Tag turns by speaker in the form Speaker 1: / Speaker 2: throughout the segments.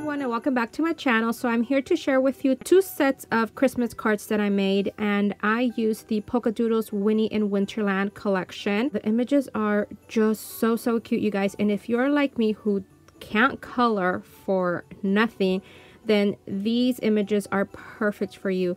Speaker 1: everyone, and welcome back to my channel. So I'm here to share with you two sets of Christmas cards that I made, and I used the Polkadoodles Winnie in Winterland collection. The images are just so cute, you guys, and if you're like me who can't color for nothing, then these images are perfect for you.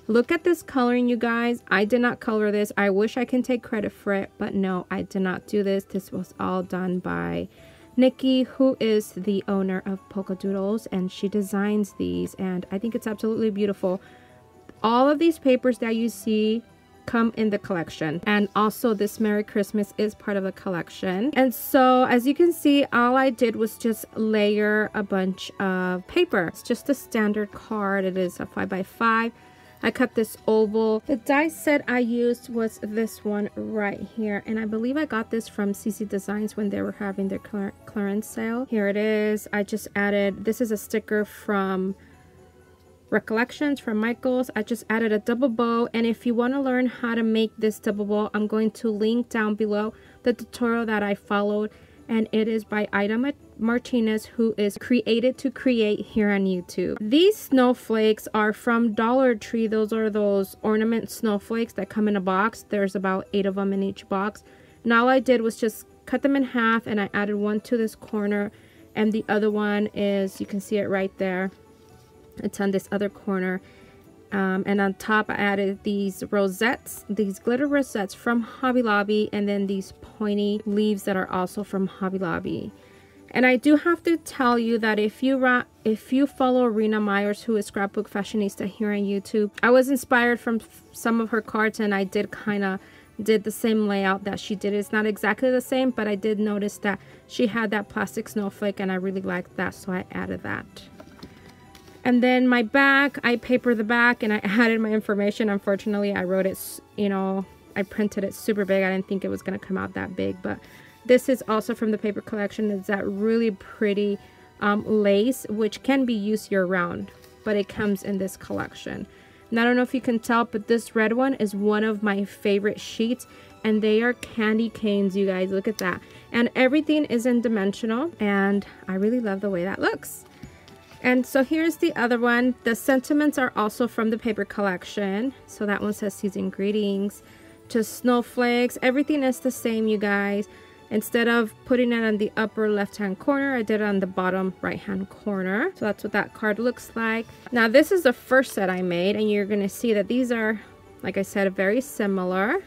Speaker 1: Look at this coloring, you guys. I did not color this. I wish I can take credit for it, but no, I did not do this. This was all done by Nikki, who is the owner of Polkadoodles, and she designs these, and I think it's absolutely beautiful. All of these papers that you see come in the collection, and also this Merry Christmas is part of the collection. And so as you can see, all I did was just layer a bunch of paper. It's just a standard card. It is a 5x5. I cut this oval. The die set I used was this one right here, and I believe I got this from CC Designs when they were having their clearance sale. Here it is. I just added, this is a sticker from Recollections from Michaels. I just added a double bow, and if you want to learn how to make this double bow, I'm going to link down below the tutorial that I followed, and it is by Ida Martinez, who is Created to Create here on YouTube. These snowflakes are from Dollar Tree. Those are those ornament snowflakes that come in a box. There's about 8 of them in each box. And all I did was just cut them in half, and I added one to this corner, and the other one is, you can see it right there. It's on this other corner. And on top I added these rosettes, these glitter rosettes from Hobby Lobby, and then these pointy leaves that are also from Hobby Lobby. And I do have to tell you that if you follow Rena Myers, who is Scrapbook Fashionista here on YouTube, I was inspired from some of her cards, and I did the same layout that she did. It's not exactly the same, but I did notice that she had that plastic snowflake, and I really liked that, so I added that. And then my back, I papered the back and I added my information. Unfortunately, I wrote it, you know, I printed it super big. I didn't think it was going to come out that big, but this is also from the paper collection. It's that really pretty lace, which can be used year round, but it comes in this collection. And I don't know if you can tell, but this red one is one of my favorite sheets, and they are candy canes, you guys. Look at that. And everything is in dimensional, and I really love the way that looks. And so here's the other one. The sentiments are also from the paper collection. So that one says season greetings, just snowflakes. Everything is the same, you guys. Instead of putting it on the upper left hand corner, I did it on the bottom right hand corner. So that's what that card looks like. Now this is the first set I made, and you're going to see that these are, like I said, very similar.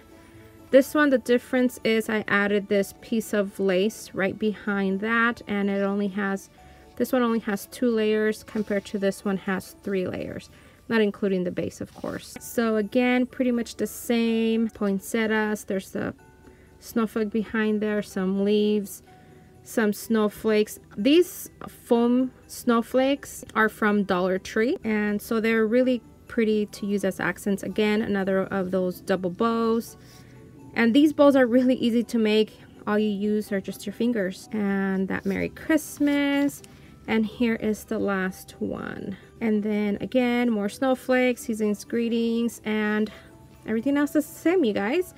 Speaker 1: This one, the difference is I added this piece of lace right behind that, and it only has, this one only has 2 layers compared to this one has 3 layers, not including the base, of course. So again, pretty much the same poinsettias. There's the snowflake behind there, some leaves, some snowflakes. These foam snowflakes are from Dollar Tree, and so they're really pretty to use as accents. Again, another of those double bows, and these bows are really easy to make. All you use are just your fingers. And that Merry Christmas. And here is the last one. And then again, more snowflakes, season's greetings, and everything else is the same, you guys.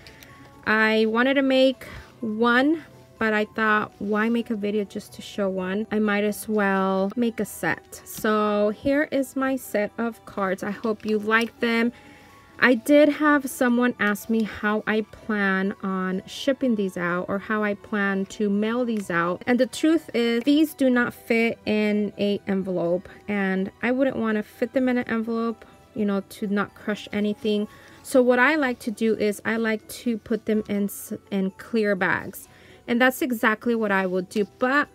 Speaker 1: I wanted to make one, but I thought, why make a video just to show one? I might as well make a set. So here is my set of cards. I hope you like them. I did have someone ask me how I plan on shipping these out, or how I plan to mail these out. And the truth is, these do not fit in an envelope, and I wouldn't want to fit them in an envelope, you know, to not crush anything. So what I like to do is I like to put them in clear bags, and that's exactly what I will do. But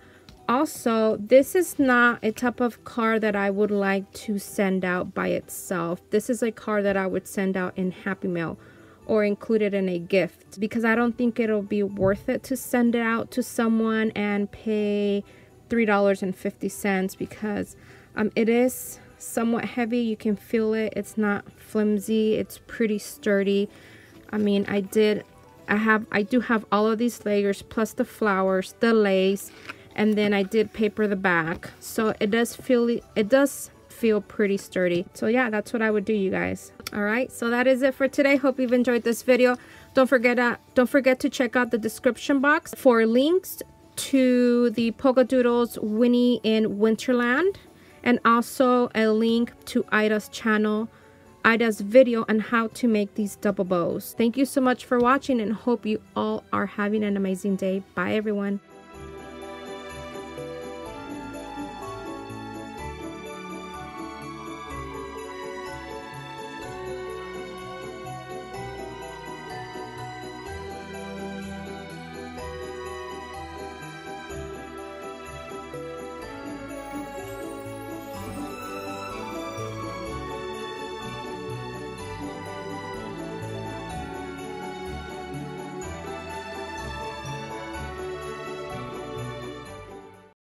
Speaker 1: also, this is not a type of card that I would like to send out by itself. This is a card that I would send out in Happy Mail or include it in a gift, because I don't think it'll be worth it to send it out to someone and pay $3.50, because it is somewhat heavy. You can feel it. It's not flimsy. It's pretty sturdy. I mean, I do have all of these layers plus the flowers, the lace, and then I did paper the back, so it does feel pretty sturdy. So yeah, that's what I would do, you guys. All right, so that is it for today. Hope you've enjoyed this video. Don't forget to check out the description box for links to the Polkadoodles Winnie in Winterland and also a link to Ida's channel, Ida's video on how to make these double bows. Thank you so much for watching and hope you all are having an amazing day. Bye everyone.